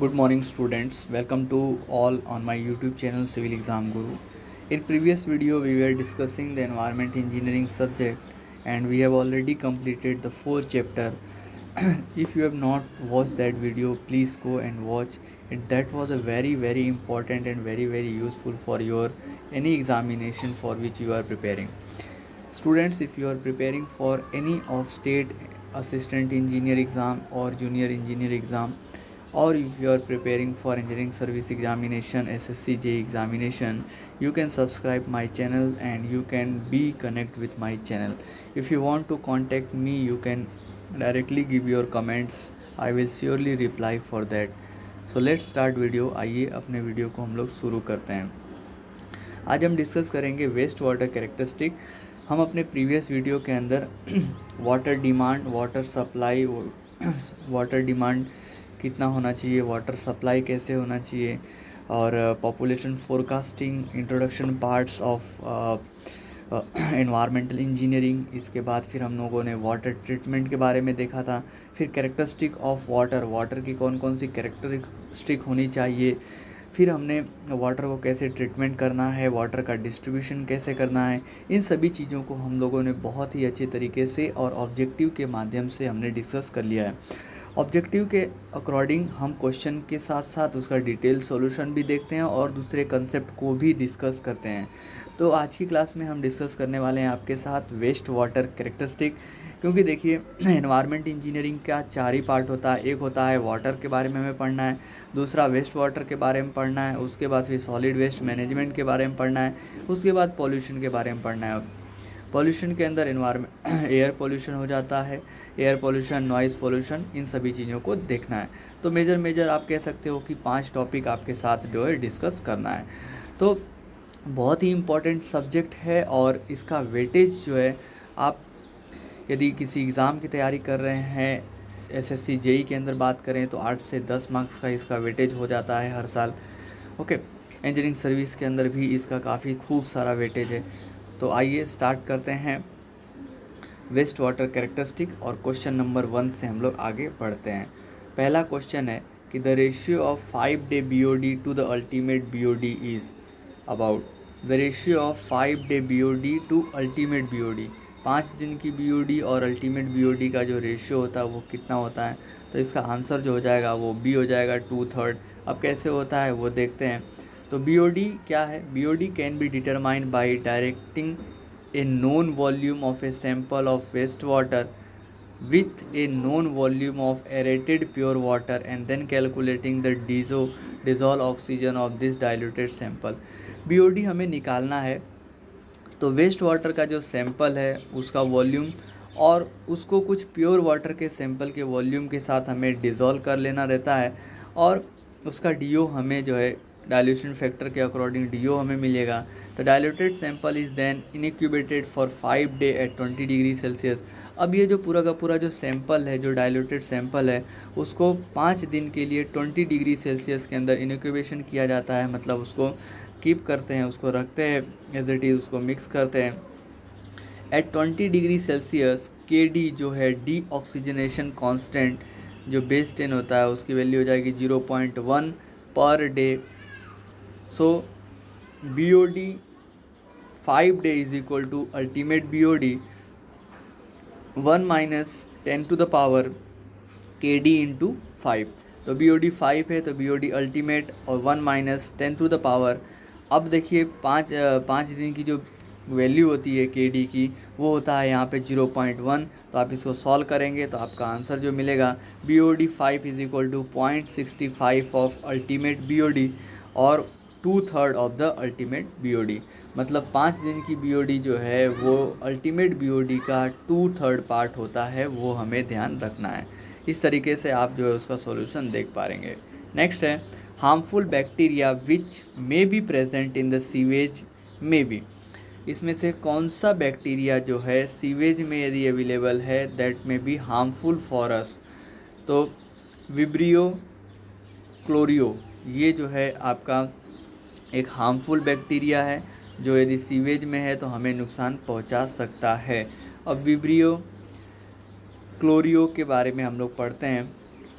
Good morning students, welcome to all on my YouTube channel Civil Exam Guru. In previous video we were discussing the environment engineering subject and we have already completed the fourth chapter. If you have not watched that video, please go and watch it. That was a very important and very useful for your any examination for which you are preparing. Students, if you are preparing for any of state assistant engineer exam or junior engineer exam, or if you are preparing for engineering service examination, SSC examination, you can subscribe my channel and you can be connect with my channel. If you want to contact me, you can directly give your comments. I will surely reply for that. So let's start video. आइए अपने video को हम लोग शुरू करते हैं. आज हम डिस्कस करेंगे वेस्ट वाटर कैरेक्टरिस्टिक. हम अपने प्रीवियस वीडियो के अंदर water demand, water supply, water demand कितना होना चाहिए, वाटर सप्लाई कैसे होना चाहिए, और population forecasting, introduction parts of environmental engineering. इसके बाद फिर हम लोगों ने वाटर ट्रीटमेंट के बारे में देखा था. फिर कैरेक्टरिस्टिक ऑफ वाटर, वाटर की कौन कौन सी कैरेक्टरिस्टिक होनी चाहिए. फिर हमने वाटर को कैसे ट्रीटमेंट करना है, वाटर का डिस्ट्रीब्यूशन कैसे करना है. इन सभी चीज़ों को हम लोगों ने बहुत ही अच्छे तरीके से और ऑब्जेक्टिव के माध्यम से हमने डिस्कस कर लिया है. ऑब्जेक्टिव के अकॉर्डिंग हम क्वेश्चन के साथ साथ उसका डिटेल सॉल्यूशन भी देखते हैं और दूसरे कंसेप्ट को भी डिस्कस करते हैं. तो आज की क्लास में हम डिस्कस करने वाले हैं आपके साथ वेस्ट वाटर कैरेक्टरिस्टिक. क्योंकि देखिए एनवायरनमेंट इंजीनियरिंग का 4 ही पार्ट होता है. एक होता है वाटर के बारे में हमें पढ़ना है, दूसरा वेस्ट वाटर के बारे में पढ़ना है, उसके बाद फिर सॉलिड वेस्ट मैनेजमेंट के बारे में पढ़ना है, उसके बाद पॉल्यूशन के बारे में पढ़ना है. पॉल्यूशन के अंदर एनवायरमेंट एयर पॉल्यूशन हो जाता है, एयर पॉल्यूशन, नॉइज़ पॉल्यूशन, इन सभी चीज़ों को देखना है. तो मेजर आप कह सकते हो कि 5 टॉपिक आपके साथ जो है डिस्कस करना है. तो बहुत ही इम्पॉर्टेंट सब्जेक्ट है और इसका वेटेज जो है, आप यदि किसी एग्ज़ाम की तैयारी कर रहे हैं, SSC जेई के अंदर बात करें तो 8 से 10 मार्क्स का इसका वेटेज हो जाता है हर साल. ओके, इंजीनियरिंग सर्विस के अंदर भी इसका काफ़ी खूब सारा वेटेज है. तो आइए स्टार्ट करते हैं वेस्ट वाटर कैरेक्टरिस्टिक और क्वेश्चन नंबर 1 से हम लोग आगे बढ़ते हैं. पहला क्वेश्चन है कि the ratio of 5-day BOD to the ultimate BOD is about. The ratio of 5-day BOD to ultimate BOD, 5 दिन की BOD और अल्टीमेट BOD का जो रेशियो होता है वो कितना होता है. तो इसका आंसर जो हो जाएगा वो बी हो जाएगा, 2/3. अब कैसे होता है वो देखते हैं. तो BOD क्या है. BOD can be determined by directing a known volume of a sample of wastewater with a known volume of aerated pure water and then calculating the dissolved oxygen of this diluted sample. BOD हमें निकालना है. तो waste water का जो sample है उसका volume और उसको कुछ प्योर वाटर के सैंपल के वॉल्यूम के साथ हमें डिज़ोल्व कर लेना रहता है, और उसका DO हमें जो है डाइल्यूशन फैक्टर के अकॉर्डिंग DO हमें मिलेगा. तो diluted sample is then incubated for 5 day at 20 degree Celsius. अब ये जो पूरा का पूरा जो सैंपल है, जो डाइल्यूटेड सैंपल है, उसको 5 दिन के लिए 20 डिग्री सेल्सियस के अंदर इनक्यूबेशन किया जाता है. मतलब उसको कीप करते हैं, उसको रखते हैं एज इट इज़, उसको मिक्स करते हैं एट 20 डिग्री सेल्सियस. KD जो है डी ऑक्सीजनेशन कॉन्स्टेंट जो बेस 10 होता है उसकी वैल्यू हो जाएगी 0.1 per day. So BOD 5 day is equal to ultimate BOD 1 minus 10 to the power KD into 5. तो BOD 5 है तो BOD अल्टीमेट और 1 minus 10 to the power. अब देखिए 5 दिन की जो वैल्यू होती है KD की वो होता है यहाँ पे 0.1. तो आप इसको सॉल्व करेंगे तो आपका आंसर जो मिलेगा BOD 5 is equal to 0.65 of ultimate BOD और 2/3 ऑफ द अल्टीमेट BOD. मतलब 5 दिन की BOD जो है वो अल्टीमेट BOD का 2/3 पार्ट होता है, वो हमें ध्यान रखना है. इस तरीके से आप जो है उसका सॉल्यूशन देख पाएंगे. नेक्स्ट है harmful bacteria which may be present in the sewage may B. इसमें से कौन सा बैक्टीरिया जो है सीवेज में यदि अवेलेबल है that may be harmful for us. तो विब्रियो क्लोरियो ये जो है आपका एक हार्मफुल बैक्टीरिया है जो यदि सीवेज में है तो हमें नुकसान पहुंचा सकता है. अब विब्रियो क्लोरियो के बारे में हम लोग पढ़ते हैं.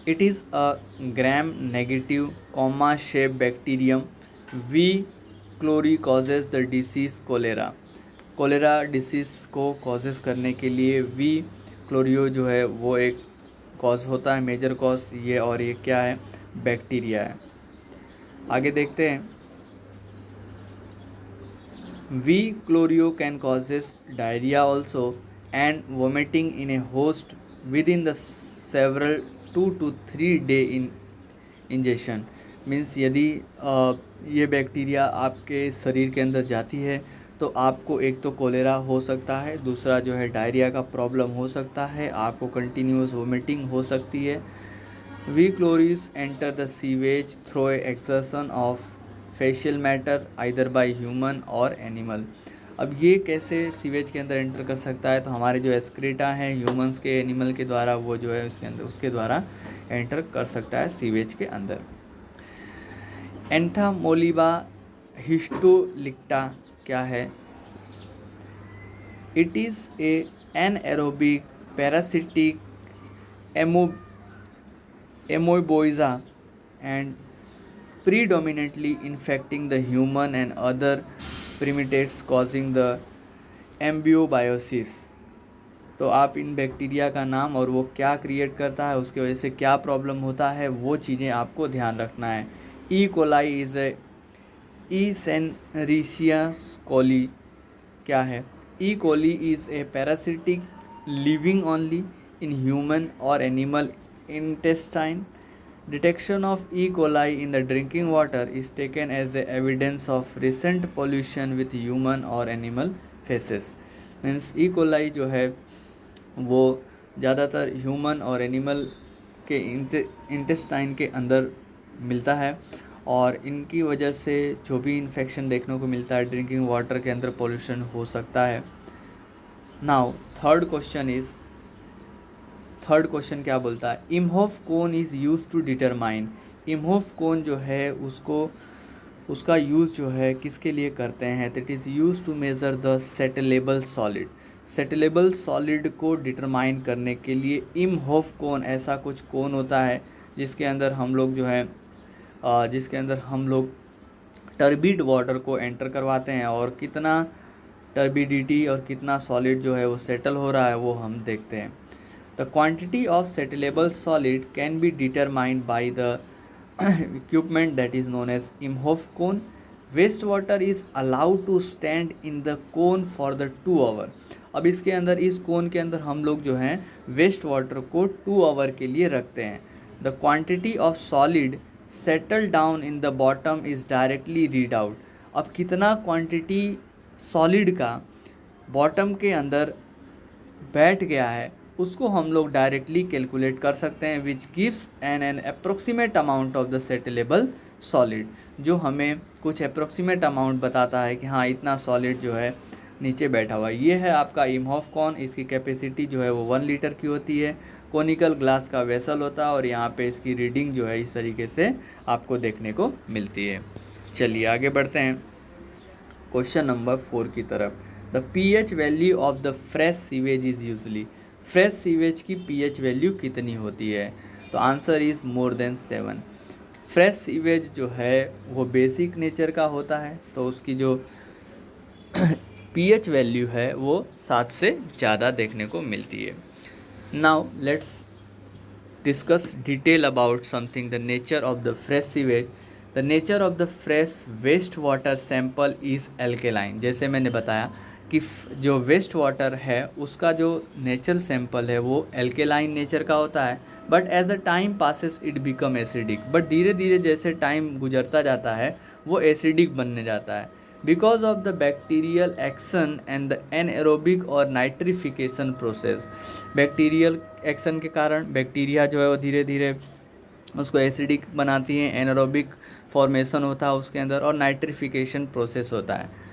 It is a gram-negative comma-shaped bacterium. V. chlori causes the disease cholera. Cholera disease को कॉजेज़ करने के लिए वी क्लोरियो जो है वो एक कॉज होता है, मेजर कॉज ये, और ये क्या है, बैक्टीरिया है। आगे देखते हैं। V cholerae can causes diarrhoea also and vomiting in a host within the several 2 to 3 day in injection. Means यदि ये बैक्टीरिया आपके शरीर के अंदर जाती है तो आपको एक तो कोलेरा हो सकता है, दूसरा जो है डायरिया का प्रॉब्लम हो सकता है, आपको कंटिन्यूस वोमिटिंग हो सकती है। वी क्लोरीज enter the sewage through excretion of faecal matter either by human और एनिमल। अब ये कैसे सीवेज के अंदर एंटर कर सकता है, तो हमारे जो एक्सक्रीटा हैं ह्यूमंस के, एनिमल के द्वारा, वो जो है उसके अंदर, उसके द्वारा एंटर कर सकता है सीवेज के अंदर। एंथामोलिबा हिस्टोलिक्टा क्या है? It is a anaerobic parasitic amoebozoa and predominantly infecting the human and other primates causing the amoebiasis. तो आप इन बैक्टीरिया का नाम और वो क्या क्रिएट करता है, उसकी वजह से क्या प्रॉब्लम होता है, वो चीज़ें आपको ध्यान रखना है। E coli is a Escherichia coli क्या है? E coli is a parasitic living only in human और animal intestine. Detection of E. coli in the drinking water is taken as a evidence of recent pollution with human or animal feces. Means E. coli जो है वो ज़्यादातर human और animal के intestine के अंदर मिलता है, और इनकी वजह से जो भी इन्फेक्शन देखने को मिलता है, ड्रिंकिंग वाटर के अंदर पोल्यूशन हो सकता है। नाउ थर्ड क्वेश्चन क्या बोलता है? इम्होफ कोन इज़ यूज टू डिटरमाइन। इम्होफ कोन जो है उसका यूज़ जो है किसके लिए करते हैं? That is use to measure the settleable solid. Settleable solid को डिटरमाइन करने के लिए इम्होफ कोन, ऐसा कुछ कोन होता है जिसके अंदर हम लोग टर्बिड वाटर को एंटर करवाते हैं, और कितना टर्बिडिटी और कितना सॉलिड जो है वो सेटल हो रहा है वो हम देखते हैं। The quantity of settleable solid can be determined by the equipment that is known as Imhoff cone. Wastewater is allowed to stand in the cone for the 2 hour. अब इसके अंदर, इस कोन के अंदर हम लोग जो हैं वेस्ट वाटर को 2 आवर के लिए रखते हैं। The quantity of solid settled down in the bottom is directly read out. अब कितना क्वांटिटी सॉलिड का बॉटम के अंदर बैठ गया है उसको हम लोग डायरेक्टली कैलकुलेट कर सकते हैं, which gives an approximate amount of the settleable solid, जो हमें कुछ अप्रोक्सीमेट अमाउंट बताता है कि हाँ इतना सॉलिड जो है नीचे बैठा हुआ है। ये है आपका इम्होफ कॉन। इसकी कैपेसिटी जो है वो 1 लीटर की होती है, कोनिकल ग्लास का वेसल होता है, और यहाँ पे इसकी रीडिंग जो है इस तरीके से आपको देखने को मिलती है। चलिए आगे बढ़ते हैं क्वेश्चन नंबर 4 की तरफ। The pH value of the fresh sewage is usually. Fresh sewage की pH वैल्यू कितनी होती है? तो answer is more than 7। Fresh sewage जो है वो बेसिक नेचर का होता है, तो उसकी जो pH वैल्यू है वो 7 से ज़्यादा देखने को मिलती है। Now let's discuss detail about something, the nature of the fresh sewage. The nature of the fresh waste water sample is alkaline. जैसे मैंने बताया कि जो वेस्ट वाटर है उसका जो नेचर सैंपल है वो एल्केलाइन नेचर का होता है, but as a time passes it become acidic. But धीरे धीरे जैसे टाइम गुजरता जाता है वो एसिडिक बनने जाता है, because of the bacterial action and the anaerobic और नाइट्रिफिकेशन प्रोसेस। बैक्टीरियल एक्शन के कारण बैक्टीरिया जो है वो धीरे धीरे उसको एसिडिक बनाती हैं, एनएरोबिक फॉर्मेशन होता है उसके अंदर, और नाइट्रिफिकेशन प्रोसेस होता है।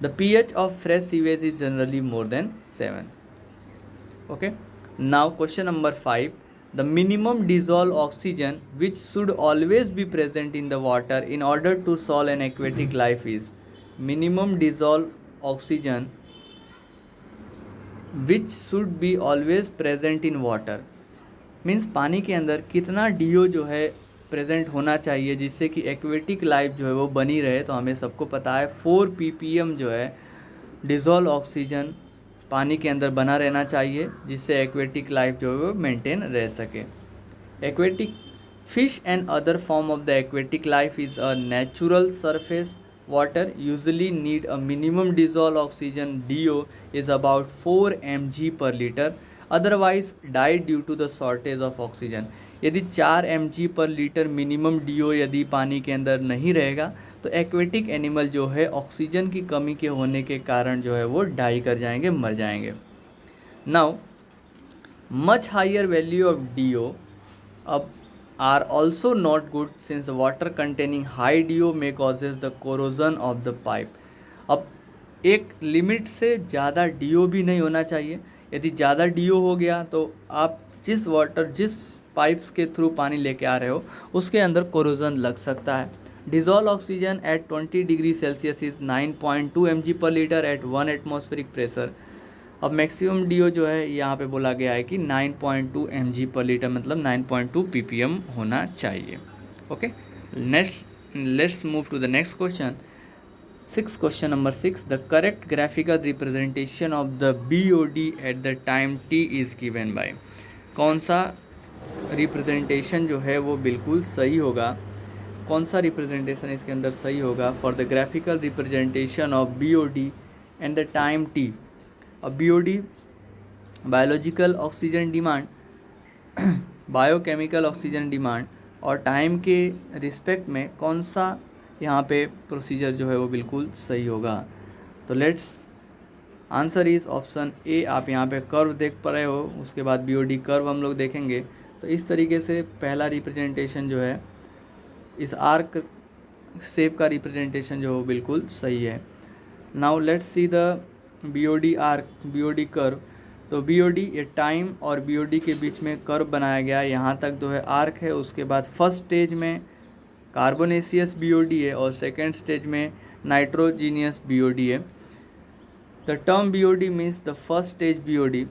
The pH of fresh sewage is generally more than 7. Okay. Now question number 5. The minimum dissolved oxygen which should always be present in the water in order to solve an aquatic life is, minimum dissolved oxygen which should be always present in water. Means पानी के अंदर कितना do जो है present होना चाहिए जिससे कि एक्वेटिक लाइफ जो है वो बनी रहे। तो हमें सबको पता है 4 ppm जो है डिज़ोल्व ऑक्सीजन पानी के अंदर बना रहना चाहिए जिससे एक्वेटिक लाइफ जो है वो मेंटेन रह सके। Aquatic fish and other form of the aquatic life is a natural surface water usually need a minimum dissolved oxygen DO is about 4 mg per liter otherwise die due to the shortage of oxygen। यदि 4 mg पर litre minimum DO यदि पानी के अंदर नहीं रहेगा तो aquatic animal जो है ऑक्सीजन की कमी के होने के कारण जो है वो डाई कर जाएंगे, मर जाएंगे। Now much higher value of DO अब are also not good since water containing high DO may causes the corrosion of the pipe। अब एक लिमिट से ज़्यादा DO भी नहीं होना चाहिए। यदि ज़्यादा DO हो गया तो आप जिस पाइप्स के थ्रू पानी लेके आ रहे हो उसके अंदर कोरोजन लग सकता है। Dissolve oxygen at 20 degree Celsius is 9.2 mg पर लीटर एट 1 एटमॉस्फेरिक प्रेशर। अब मैक्सिमम DO जो है यहाँ पे बोला गया है कि 9.2 mg पर लीटर मतलब 9.2 ppm होना चाहिए। Okay, next let's move to the next question. Question number 6 the correct graphical representation of the BOD at the time T is given by. कौन सा रिप्रेजेंटेशन जो है वो बिल्कुल सही होगा, कौन सा रिप्रेजेंटेशन इसके अंदर सही होगा for the graphical representation of BOD at the time T। अब BOD biological oxygen demand, biochemical oxygen demand और टाइम के रिस्पेक्ट में कौन सा यहाँ पे प्रोसीजर जो है वो बिल्कुल सही होगा। तो let's answer is option A. आप यहाँ पे कर्व देख पा रहे हो, उसके बाद BOD कर्व हम लोग देखेंगे। तो इस तरीके से पहला रिप्रेजेंटेशन जो है इस आर्क शेप का रिप्रेजेंटेशन जो है बिल्कुल सही है। Now let's see the BOD arc, BOD curve. तो BOD ये टाइम और BOD के बीच में कर्व बनाया गया है, यहाँ तक जो है आर्क है। उसके बाद फर्स्ट स्टेज में कार्बोनेसियस BOD है और सेकेंड स्टेज में नाइट्रोजीनियस BOD है। The term BOD means the first stage BOD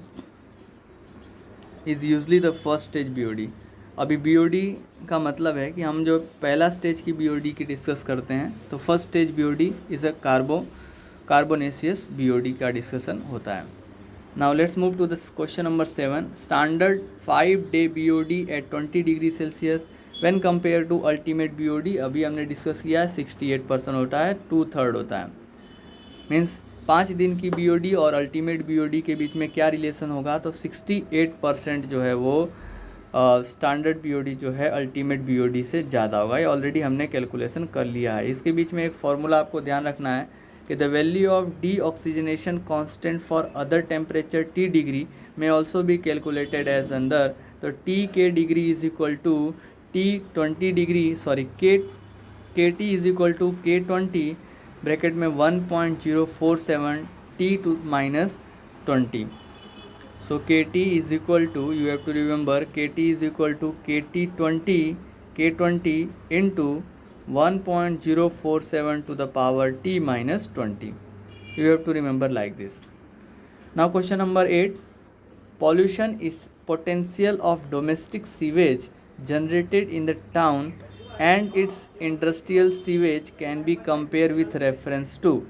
is usually the first stage BOD। अभी BOD का मतलब है कि हम जो पहला स्टेज की BOD की डिस्कस करते हैं तो first stage BOD is a carbonaceous BOD का डिस्कशन होता है। Now let's move to the question number 7 standard 5-day BOD at 20 degree Celsius when compare to ultimate BOD। अभी हमने डिस्कस किया है 68% होता है, 2/3 होता है। मीन्स 5 दिन की BOD और अल्टीमेट BOD के बीच में क्या रिलेशन होगा, तो 68% जो है वो स्टैंडर्ड BOD जो है अल्टीमेट BOD से ज़्यादा होगा। ये ऑलरेडी हमने कैलकुलेशन कर लिया है। इसके बीच में एक फॉर्मूला आपको ध्यान रखना है कि the value of deoxygenation constant for other temperature T degree में also be calculated as under. तो T degree is equal to T20 degree KT is equal to K20 bracket में 1.047 T⁻20। So KT is equal to, you have to remember KT is equal to K20 into 1.047 to the power T-20. You have to remember like this. Now question number 8. Pollution is potential of domestic sewage generated in the town and its industrial sewage can be compared with reference to।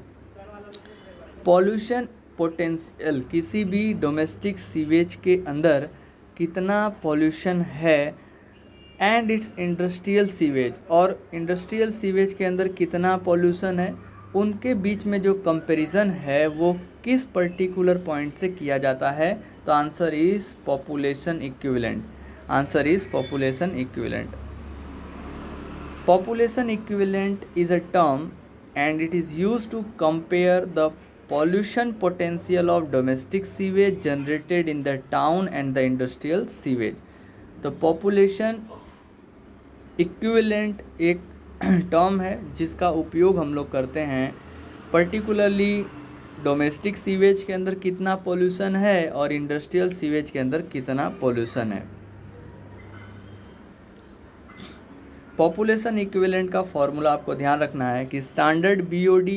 Pollution potential किसी भी domestic sewage के अंदर कितना pollution है and it's industrial sewage, और industrial sewage के अंदर कितना पॉल्यूशन है, उनके बीच में जो कंपैरिजन है वो किस पर्टिकुलर पॉइंट से किया जाता है। तो answer is population equivalent. Answer is population equivalent. Population equivalent is a term and it is used to compare the pollution potential of domestic sewage generated in the town and the industrial sewage। तो population equivalent एक term है जिसका उपयोग हम लोग करते हैं particularly domestic sewage के अंदर कितना पोल्यूशन है और इंडस्ट्रियल सीवेज के अंदर कितना पोल्यूशन है। पॉपुलेशन इक्विवेलेंट का फॉर्मूला आपको ध्यान रखना है कि standard BOD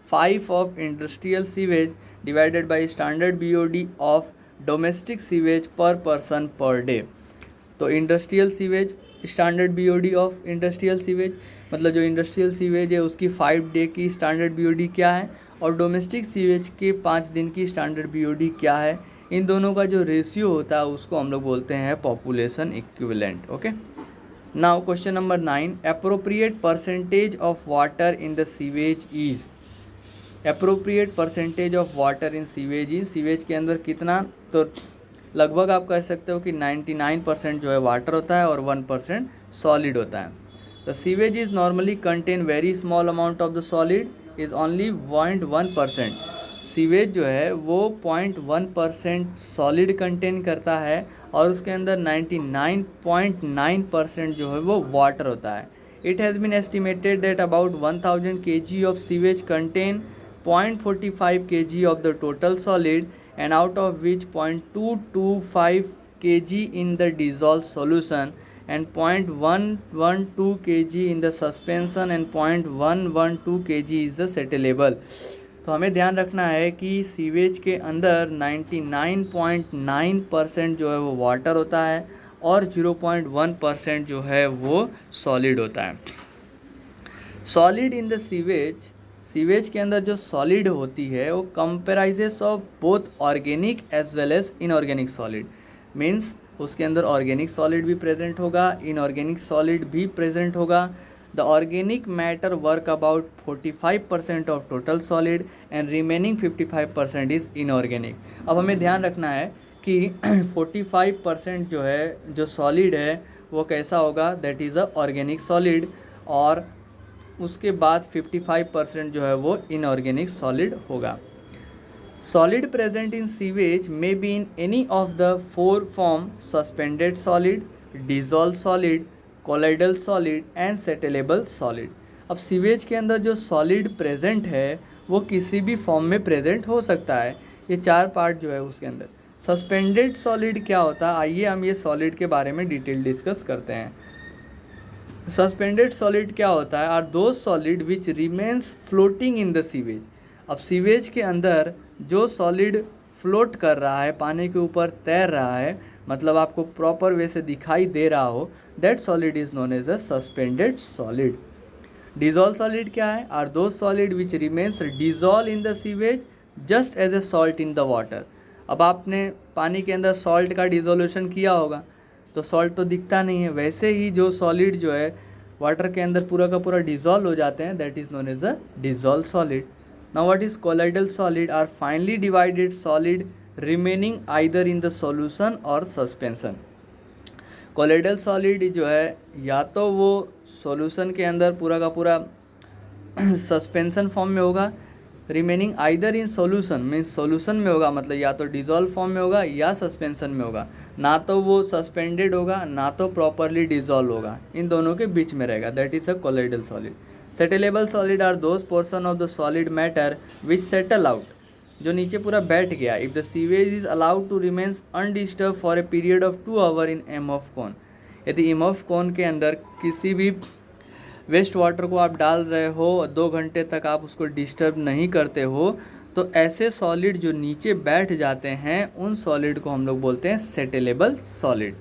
5 of industrial sewage divided by standard BOD of domestic sewage पर पर्सन पर डे। तो industrial sewage, standard BOD of industrial sewage, मतलब जो इंडस्ट्रियल सीवेज है उसकी 5 डे की स्टैंडर्ड बीओडी क्या है, और डोमेस्टिक सीवेज के 5 दिन की स्टैंडर्ड बीओडी क्या है, इन दोनों का जो रेशियो होता है उसको हम लोग बोलते हैं population equivalent. Okay, now question number 9, appropriate percentage of water in the sewage is, appropriate percentage of water in sewage is, sewage के अंदर कितना, तो लगभग आप कह सकते हो कि 99% जो है वाटर होता है और 1% सॉलिड होता है। The sewage is normally contain very small amount of the solid is only 0.1%, sewage जो है वो 0.1% सॉलिड कंटेन करता है और उसके अंदर 99.9% जो है वो वाटर होता है। It has been estimated that about 1000 kg of sewage contain 0.45 kg of the total solid, and out of which 0.225 kg in the dissolved solution and 0.112 kg in the suspension and 0.112 kg is the settleable। तो हमें ध्यान रखना है कि sewage के अंदर 99.9% जो है वो वाटर होता है और 0.1% जो है वो सॉलिड होता है। Solid in the sewage, sewage के अंदर जो सॉलिड होती है वो comprises of both organic as well as inorganic solid, means उसके अंदर ऑर्गेनिक सॉलिड भी प्रेजेंट होगा, इनऑर्गेनिक सॉलिड भी प्रेजेंट होगा। The organic matter work about 45% of total solid and remaining 55% is inorganic. अब हमें ध्यान रखना है कि 45% जो है, जो सॉलिड है वो कैसा होगा, that is a organic solid, और उसके बाद 55% जो है वो इनऑर्गेनिक सॉलिड होगा। Solid present in sewage may be in any of the 4 form, suspended solid, dissolve solid, colloidal solid and settleable solid. अब सीवेज के अंदर जो सॉलिड प्रेजेंट है वो किसी भी फॉर्म में प्रेजेंट हो सकता है। ये 4 पार्ट जो है उसके अंदर। सस्पेंडेड सॉलिड क्या होता है, आइए हम ये सॉलिड के बारे में डिटेल डिस्कस करते हैं। सस्पेंडेड सॉलिड क्या होता है, are those solid which remains floating in the sewage. अब सीवेज के अंदर जो सॉलिड फ्लोट कर रहा है, पानी के ऊपर तैर रहा है, मतलब आपको प्रॉपर वे से दिखाई दे रहा हो, that solid is known as a suspended solid. Dissolve solid क्या है, are those solid which remains dissolve in the sewage just as a salt in the water. अब आपने पानी के अंदर सॉल्ट का डिजोल्यूशन किया होगा तो सॉल्ट तो दिखता नहीं है, वैसे ही जो सॉलिड जो है वाटर के अंदर पूरा का पूरा डिजॉल्व हो जाते हैं, that is known as a dissolve solid. Now what is colloidal solid, are finely divided solid remaining either in the solution और सस्पेंशन। कोलाइडल सॉलिड जो है या तो वो सॉल्यूशन के अंदर पूरा का पूरा सस्पेंशन फॉर्म में होगा, remaining either in solution means solution में होगा, मतलब या तो डिजॉल्व फॉर्म में होगा या सस्पेंशन में होगा, ना तो वो सस्पेंडेड होगा ना तो प्रॉपरली डिजॉल्व होगा, इन दोनों के बीच में रहेगा, that is a colloidal solid. Settleable solid are those portion of the solid matter which settle out, जो नीचे पूरा बैठ गया। If the sewage is allowed to remains undisturb for a period of 2 hour in Imhoff cone, यदि Imhoff cone के अंदर किसी भी वेस्ट वाटर को आप डाल रहे हो 2 घंटे तक आप उसको डिस्टर्ब नहीं करते हो, तो ऐसे सॉलिड जो नीचे बैठ जाते हैं उन सॉलिड को हम लोग बोलते हैं settleable solid.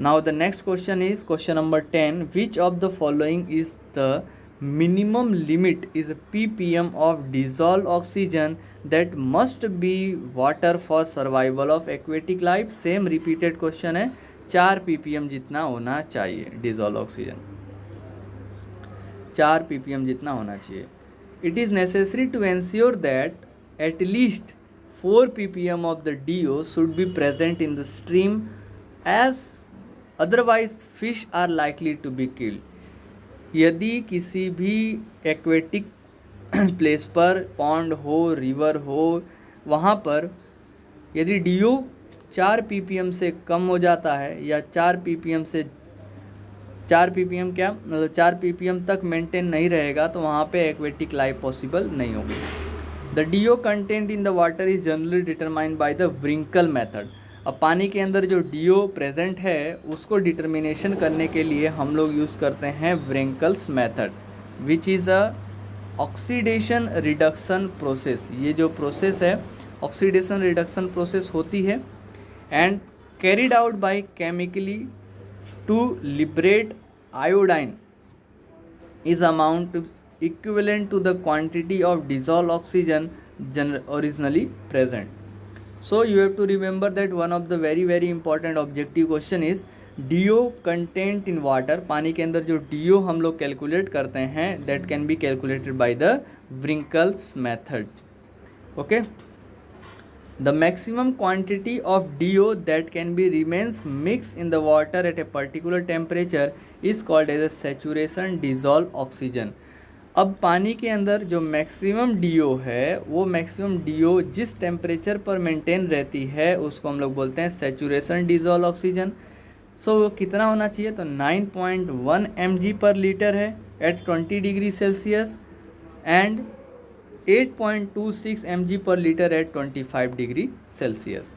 Now the next question is question number 10, which of the following is the minimum limit is ppm of dissolve oxygen that must be water for survival of aquatic life. Same repeated question है, 4 ppm जितना होना चाहिए dissolve oxygen, 4 ppm जितना होना चाहिए। It is necessary to ensure that at least 4 ppm of the DO should be present in the stream as otherwise fish are likely to be killed. यदि किसी भी एक्वेटिक प्लेस पर, pond हो, river हो, वहाँ पर यदि DO 4 ppm से कम हो जाता है या 4 ppm से 4 ppm क्या मतलब 4 ppm तक मेंटेन नहीं रहेगा तो वहाँ पे एक्वेटिक लाइफ पॉसिबल नहीं होगी। The DO content in the water is generally determined by the wrinkle method. अब पानी के अंदर जो DO प्रेजेंट है उसको डिटर्मिनेशन करने के लिए हम लोग यूज़ करते हैं wrinkles method, which is a oxidation reduction process. ये जो प्रोसेस है ऑक्सीडेशन रिडक्शन प्रोसेस होती है, and carried out by chemically to liberate iodine is amount equivalent to the quantity of dissolved oxygen originally present. So you have to remember that one of the very important objective question is DO content in water. पानी के अंदर जो DO हम लोग calculate करते हैं that can be calculated by the Wrinkles method. Okay. The maximum quantity of DO that can be remains mixed in the water at a particular temperature is called as a saturation dissolved oxygen. अब पानी के अंदर जो maximum DO है वो maximum DO जिस temperature पर maintain रहती है उसको हम लोग बोलते हैं सैचुरेशन डिजॉल्व ऑक्सीजन. सो वो कितना होना चाहिए, तो 9.1 mg पर लीटर है at 20 degree Celsius and 8.26 mg per liter at 25 degree Celsius.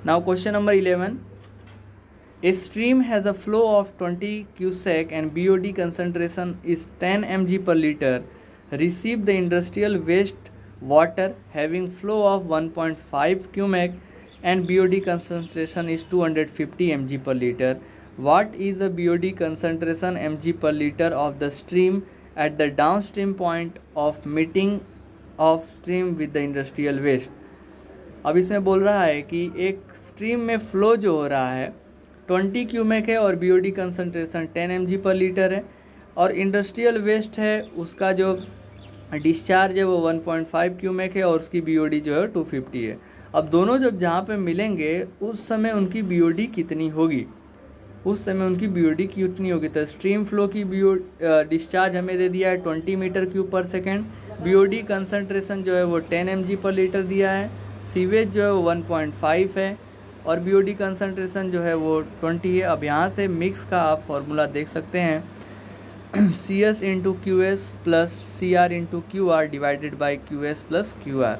Now question number 11. A stream has a flow of 20 cubic and BOD concentration is 10 mg per liter. Receive the industrial waste water having flow of 1.5 cubic and BOD concentration is 250 mg per liter. What is the BOD concentration mg per liter of the stream at the downstream point of meeting of stream with the industrial waste. अब इसमें बोल रहा है कि एक stream में flow जो हो रहा है 20 क्यूमेक है और BOD कंसनट्रेशन 10 mg पर लीटर है और इंडस्ट्रियल वेस्ट है उसका जो डिस्चार्ज है वो 1.5 क्यूमेक है और उसकी BOD जो है 250 है. अब दोनों जब जहाँ पे मिलेंगे उस समय उनकी BOD कितनी होगी, उस समय उनकी BOD कितनी होगी. तो स्ट्रीम फ्लो की डिस्चार्ज हमें दे दिया है 20 मीटर क्यूब पर सेकेंड. BOD कंसनट्रेशन जो है वो 10 mg पर लीटर दिया है. सीवेज जो है वो 1.5 है और BOD कंसनट्रेशन जो है वो 20 है. अब यहाँ से मिक्स का आप फॉर्मूला देख सकते हैं CS into QS plus CR into QR divided by QS plus QR.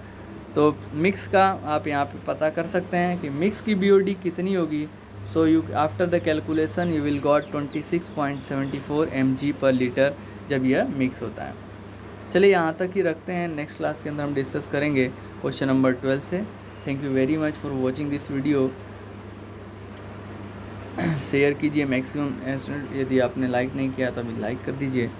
तो मिक्स का आप यहाँ पे पता कर सकते हैं कि मिक्स की BOD कितनी होगी. So you after the calculation you will got 26.74 mg पर लीटर जब यह मिक्स होता है. चलिए यहाँ तक ही रखते हैं. नेक्स्ट क्लास के अंदर हम डिस्कस करेंगे क्वेश्चन नंबर 12 से. Thank you very much for watching this video. Share कीजिए मैक्सिमम, यदि आपने लाइक नहीं किया तो अभी लाइक कर दीजिए.